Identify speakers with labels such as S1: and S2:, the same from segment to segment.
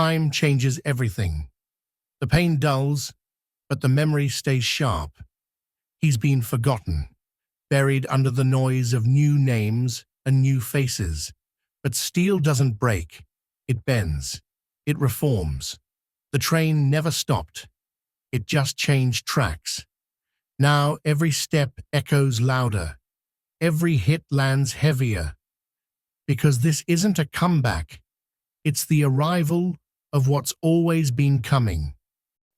S1: Time changes everything. The pain dulls, but the memory stays sharp. He's been forgotten, buried under the noise of new names and new faces. But steel doesn't break. It bends. It reforms. The train never stopped. It just changed tracks. Now every step echoes louder. Every hit lands heavier. Because this isn't a comeback. It's the arrival of what's always been coming.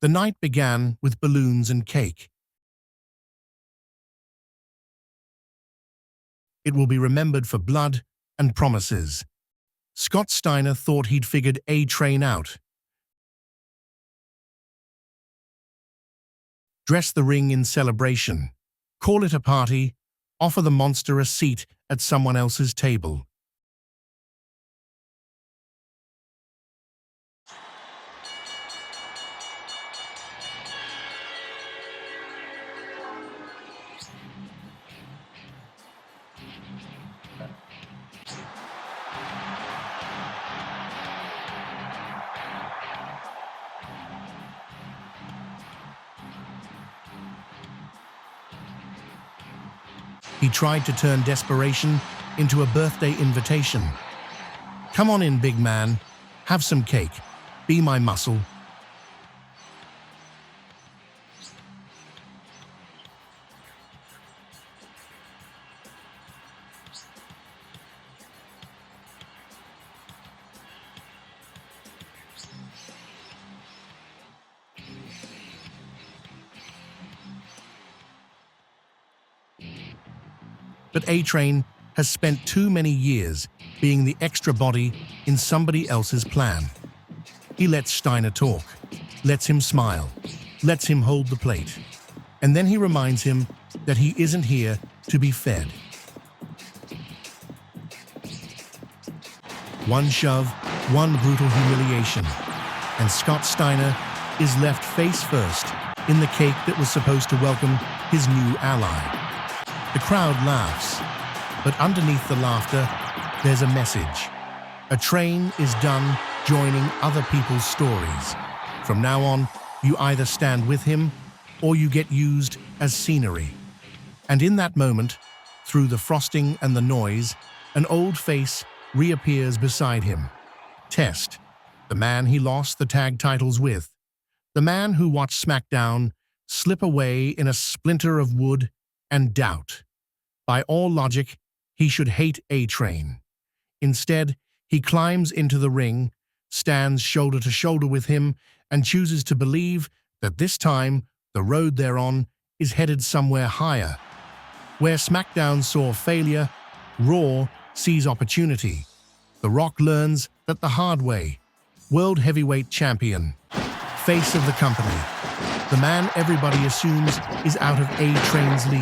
S1: The night began with balloons and cake. It will be remembered for blood and promises. Scott Steiner thought he'd figured A-Train out. Dress the ring in celebration. Call it a party. Offer the monster a seat at someone else's table. He tried to turn desperation into a birthday invitation. Come on in, big man. Have some cake. Be my muscle. But A-Train has spent too many years being the extra body in somebody else's plan. He lets Steiner talk, lets him smile, lets him hold the plate. And then he reminds him that he isn't here to be fed. One shove, one brutal humiliation, and Scott Steiner is left face first in the cake that was supposed to welcome his new ally. The crowd laughs, but underneath the laughter, there's a message. A train is done joining other people's stories. From now on, you either stand with him or you get used as scenery. And in that moment, through the frosting and the noise, an old face reappears beside him. Test, the man he lost the tag titles with. The man who watched Smackdown slip away in a splinter of wood and doubt. By all logic, he should hate A-Train. Instead, he climbs into the ring, stands shoulder to shoulder with him, and chooses to believe that this time the road they're on is headed somewhere higher. Where Smackdown saw failure, Raw sees opportunity. The Rock learns that the hard way. World Heavyweight Champion, face of the company, the man everybody assumes is out of A-Train's league.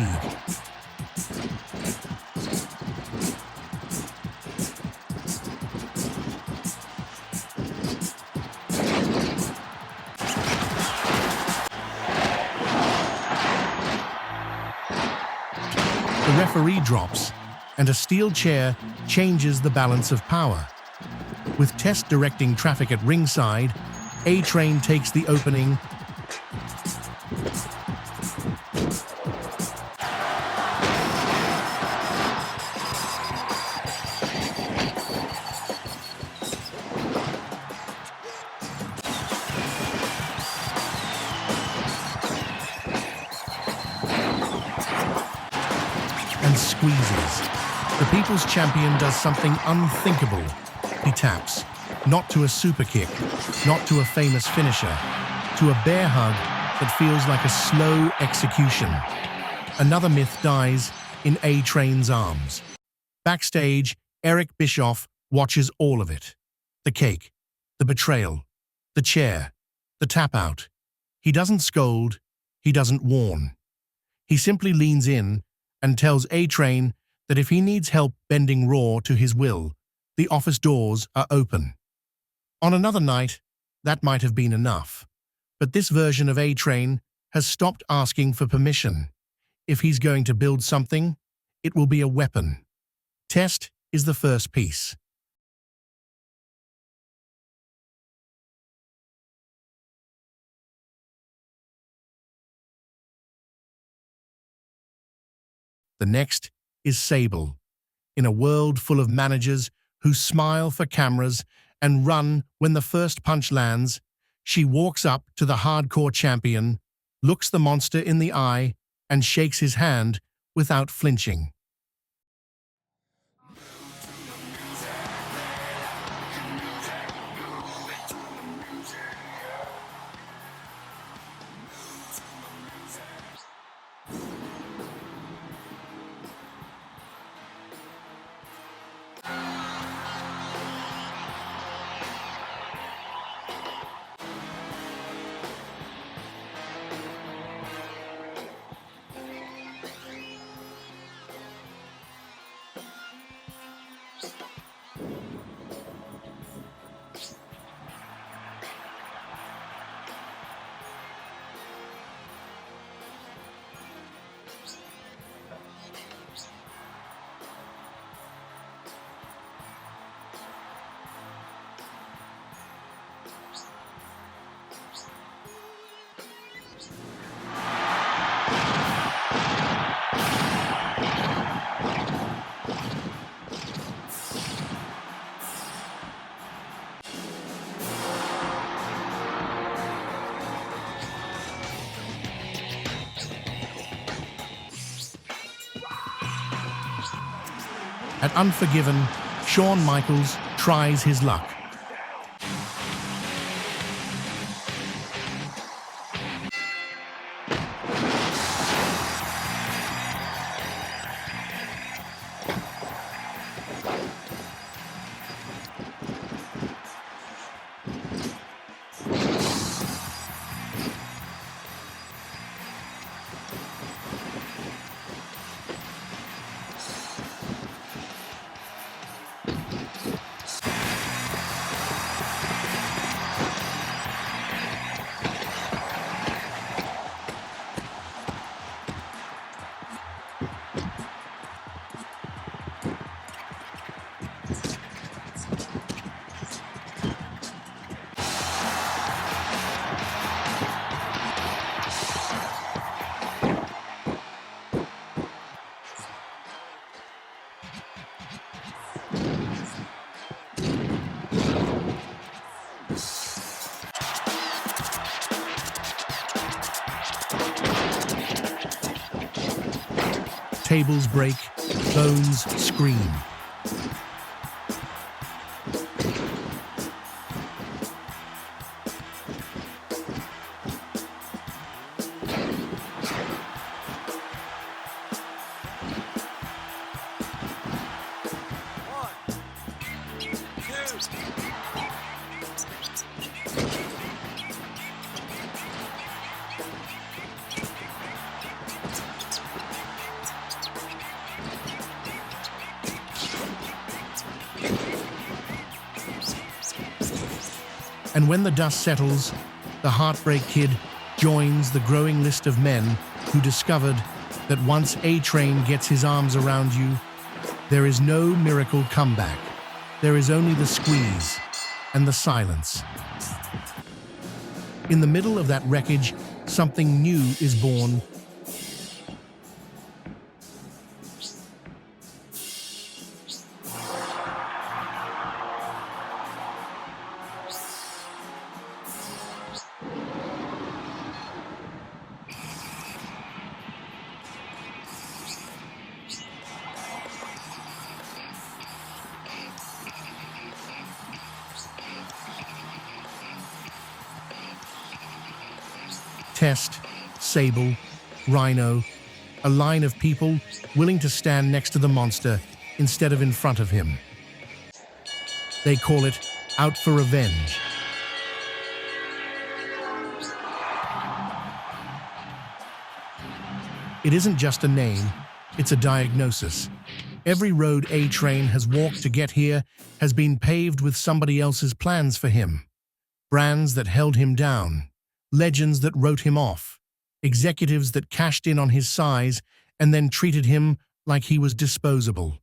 S1: The referee drops, and a steel chair changes the balance of power. With Test directing traffic at ringside, A-Train takes the opening and squeezes. The People's Champion does something unthinkable. He taps, not to a super kick, not to a famous finisher, to a bear hug that feels like a slow execution. Another myth dies in A-Train's arms. Backstage, Eric Bischoff watches all of it. The cake, the betrayal, the chair, the tap-out. He doesn't scold, he doesn't warn. He simply leans in and tells A-Train that if he needs help bending Raw to his will, the office doors are open. On another night, that might have been enough. But this version of A-Train has stopped asking for permission. If he's going to build something, it will be a weapon. Test is the first piece. The next is Sable. In a world full of managers who smile for cameras and run when the first punch lands, she walks up to the hardcore champion, looks the monster in the eye, and shakes his hand without flinching. At Unforgiven, Shawn Michaels tries his luck. Tables break, bones scream. And when the dust settles, the Heartbreak Kid joins the growing list of men who discovered that once A-Train gets his arms around you, there is no miracle comeback. There is only the squeeze and the silence. In the middle of that wreckage, something new is born. Test, Sable, Rhino, a line of people willing to stand next to the monster instead of in front of him. They call it Out for Revenge. It isn't just a name, it's a diagnosis. Every road A-Train has walked to get here has been paved with somebody else's plans for him. Brands that held him down. Legends that wrote him off, executives that cashed in on his size and then treated him like he was disposable.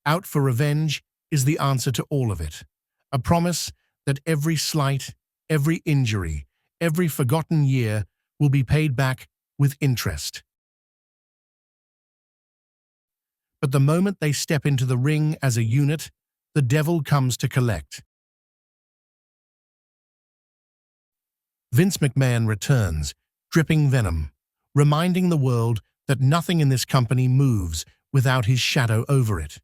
S1: Out for Revenge is the answer to all of it. A promise that every slight, every injury, every forgotten year will be paid back with interest. But the moment they step into the ring as a unit, the devil comes to collect. Vince McMahon returns, dripping venom, reminding the world that nothing in this company moves without his shadow over it.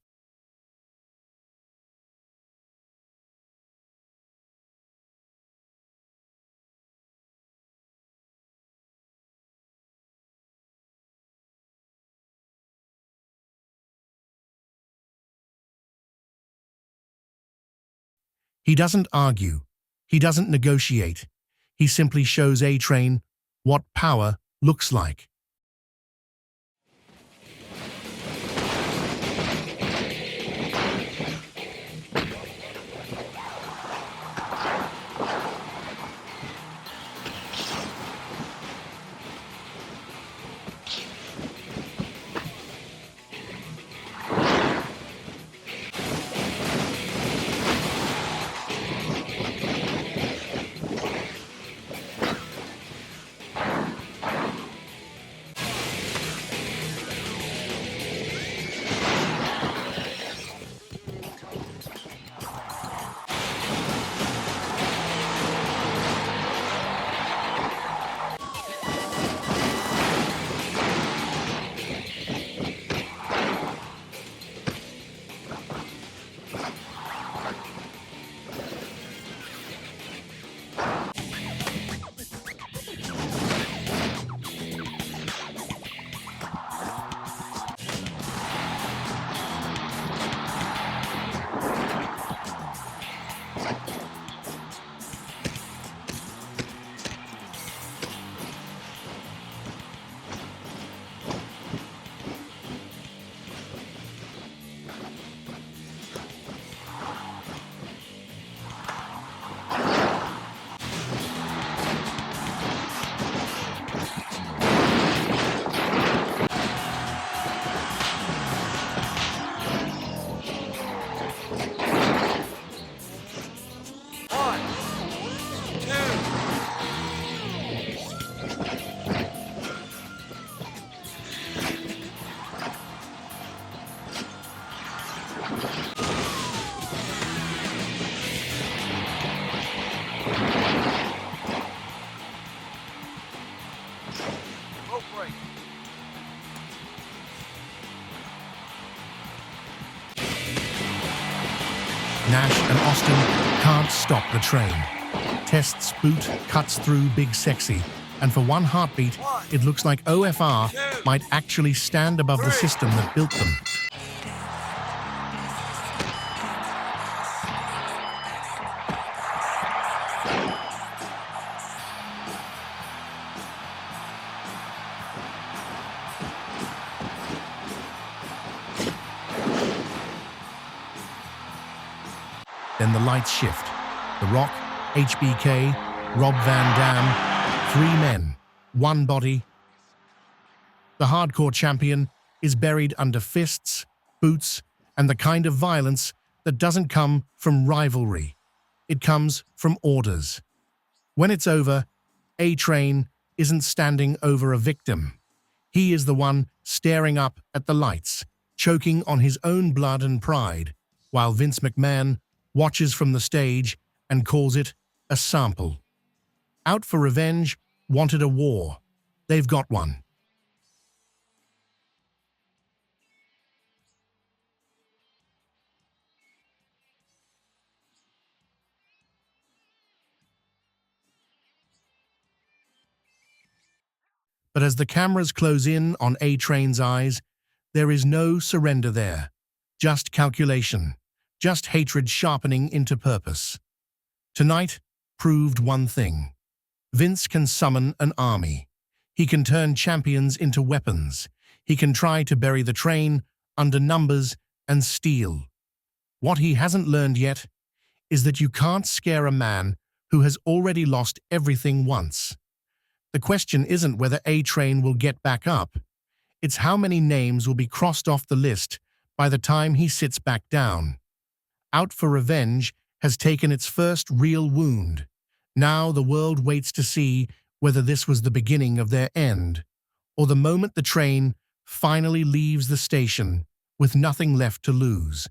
S1: He doesn't argue. He doesn't negotiate. He simply shows A-Train what power looks like. Nash and Austin can't stop the train. Test's boot cuts through Big Sexy, and for one heartbeat, it looks like OFR might actually stand above the system that built them. Then the lights shift. The Rock, HBK, Rob Van Dam, 3 men, 1 body. The hardcore champion is buried under fists, boots, and the kind of violence that doesn't come from rivalry. It comes from orders. When it's over, A-Train isn't standing over a victim. He is the one staring up at the lights, choking on his own blood and pride, while Vince McMahon watches from the stage and calls it a sample. Out for Revenge wanted a war. They've got one. But as the cameras close in on A-Train's eyes, there is no surrender there. Just calculation. Just hatred sharpening into purpose. Tonight proved one thing. Vince can summon an army. He can turn champions into weapons. He can try to bury the train under numbers and steel. What he hasn't learned yet is that you can't scare a man who has already lost everything once. The question isn't whether A-Train will get back up. It's how many names will be crossed off the list by the time he sits back down. Out for Revenge has taken its first real wound. Now the world waits to see whether this was the beginning of their end, or the moment the train finally leaves the station with nothing left to lose.